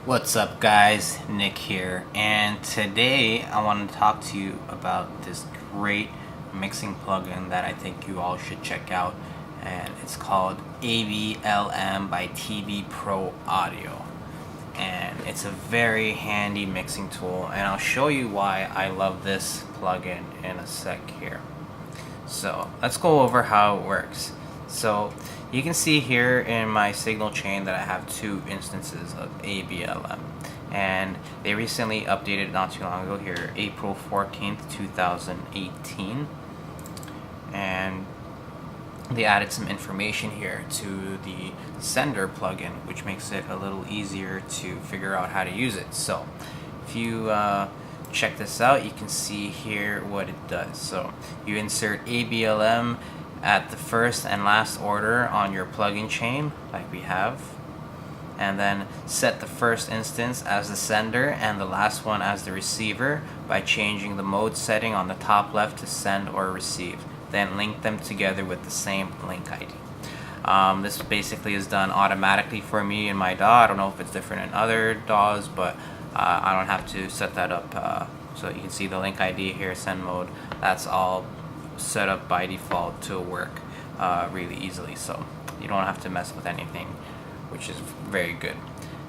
What's up guys, Nick here, and today I want to talk to you about this great mixing plugin that I think you all should check out, and it's called ABLM by TBProAudio, and it's a very handy mixing tool, and I'll show you why I love this plugin in a sec here. So let's go over how it works. So you can see here in my signal chain that I have two instances of ABLM, and they recently updated not too long ago here, April 14th, 2018, and they added some information here to the sender plugin, which makes it a little easier to figure out how to use it. So if you check this out, you can see here what it does. So you insert ABLM at the first and last order on your plugin chain like we have, and then set the first instance as the sender and the last one as the receiver by changing the mode setting on the top left to send or receive, then link them together with the same link ID. This basically is done automatically for me in my DAW. I don't know if it's different in other DAWs, but I don't have to set that up. So you can see the link ID here, send mode, that's all set up by default to work really easily, so you don't have to mess with anything, which is very good.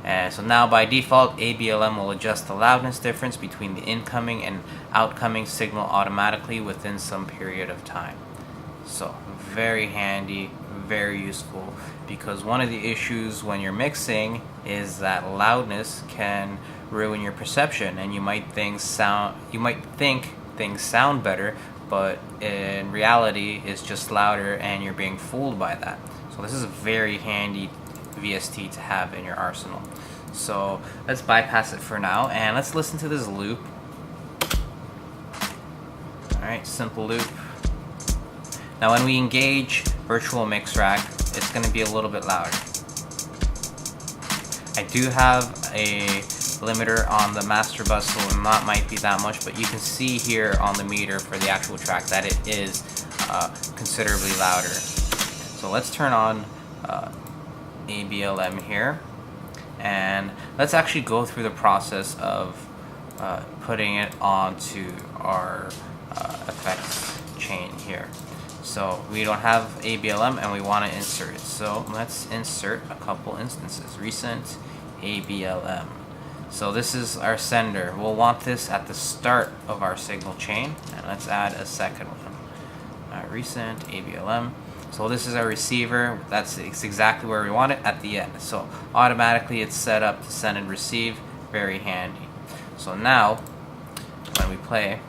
And so now by default, ABLM will adjust the loudness difference between the incoming and outgoing signal automatically within some period of time. So very handy, very useful, because one of the issues when you're mixing is that loudness can ruin your perception, and you might think things sound better, but in reality it's just louder and you're being fooled by that. So this is a very handy VST to have in your arsenal. So let's bypass it for now and let's listen to this loop. Alright, simple loop. Now when we engage virtual mix rack, it's going to be a little bit louder. I do have a limiter on the master bus, so it might be that much, but you can see here on the meter for the actual track that it is considerably louder. So let's turn on ABLM here, and let's actually go through the process of putting it onto our effects chain here. So we don't have ABLM and we want to insert it, so let's insert a couple instances. Recent ABLM. So this is our sender. We'll want this at the start of our signal chain, and let's add a second one. Recent ABLM. So this is our receiver. It's exactly where we want it, at the end. So automatically it's set up to send and receive. Very handy. So now when we play,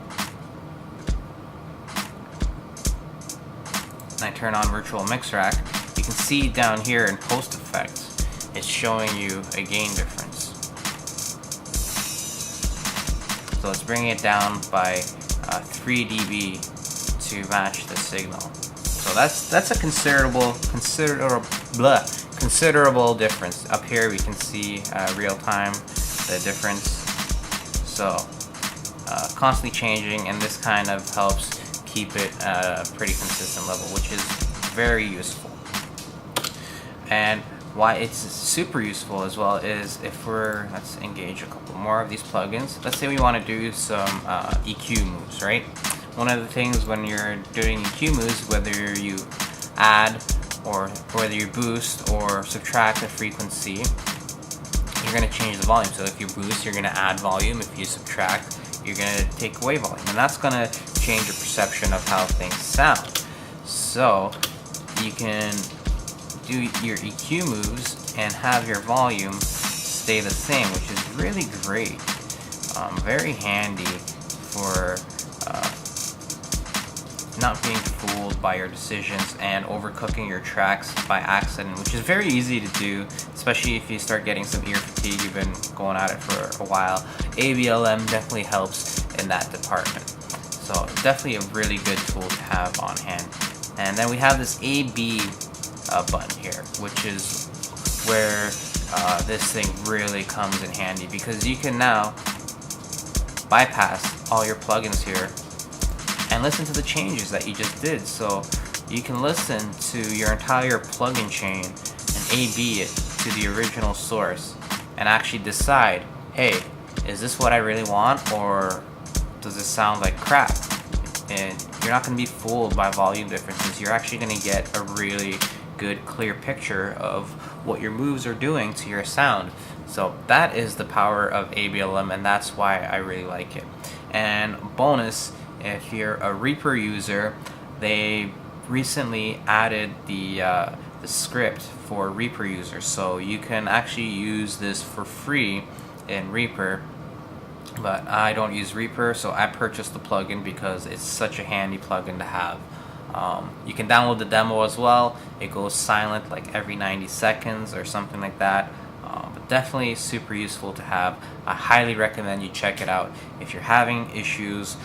and I turn on virtual mix rack, you can see down here in post effects it's showing you a gain difference. So let's bring it down by 3 dB to match the signal. So that's a considerable difference. Up here we can see real time the difference. So constantly changing, and this kind of helps keep it at a pretty consistent level, which is very useful. And why it's super useful as well is if let's engage a couple more of these plugins. Let's say we want to do some EQ moves, right? One of the things when you're doing EQ moves, whether you add or whether you boost or subtract a frequency, you're going to change the volume. So if you boost, you're going to add volume. If you subtract, you're going to take away volume, and that's going to change your perception of how things sound. So you can do your EQ moves and have your volume stay the same, which is really great. Very handy for not being fooled by your decisions and overcooking your tracks by accident, which is very easy to do, especially if you start getting some ear fatigue. You've been going at it for a while. ABLM definitely helps in that department. So definitely a really good tool to have on hand. And then we have this AB button here, which is where this thing really comes in handy, because you can now bypass all your plugins here and listen to the changes that you just did. So you can listen to your entire plugin chain and AB it to the original source and actually decide, hey, is this what I really want, or does this sound like crap? And you're not going to be fooled by volume differences. You're actually going to get a really good, clear picture of what your moves are doing to your sound. So that is the power of ABLM, and that's why I really like it. And bonus, if you're a Reaper user, they recently added the script for Reaper users, so you can actually use this for free in Reaper. But I don't use Reaper, so I purchased the plugin because it's such a handy plugin to have. You can download the demo as well. It goes silent like every 90 seconds or something like that. But definitely super useful to have. I highly recommend you check it out. If you're having issues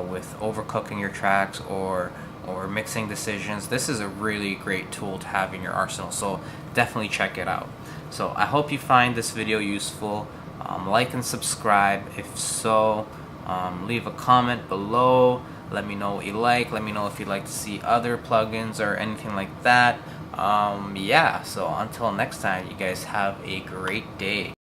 with overcooking your tracks or mixing decisions, this is a really great tool to have in your arsenal. So definitely check it out. So I hope you find this video useful. Like and subscribe if so. Leave a comment below. Let me know what you like. Let me know if you'd like to see other plugins or anything like that. Yeah, so until next time, you guys have a great day.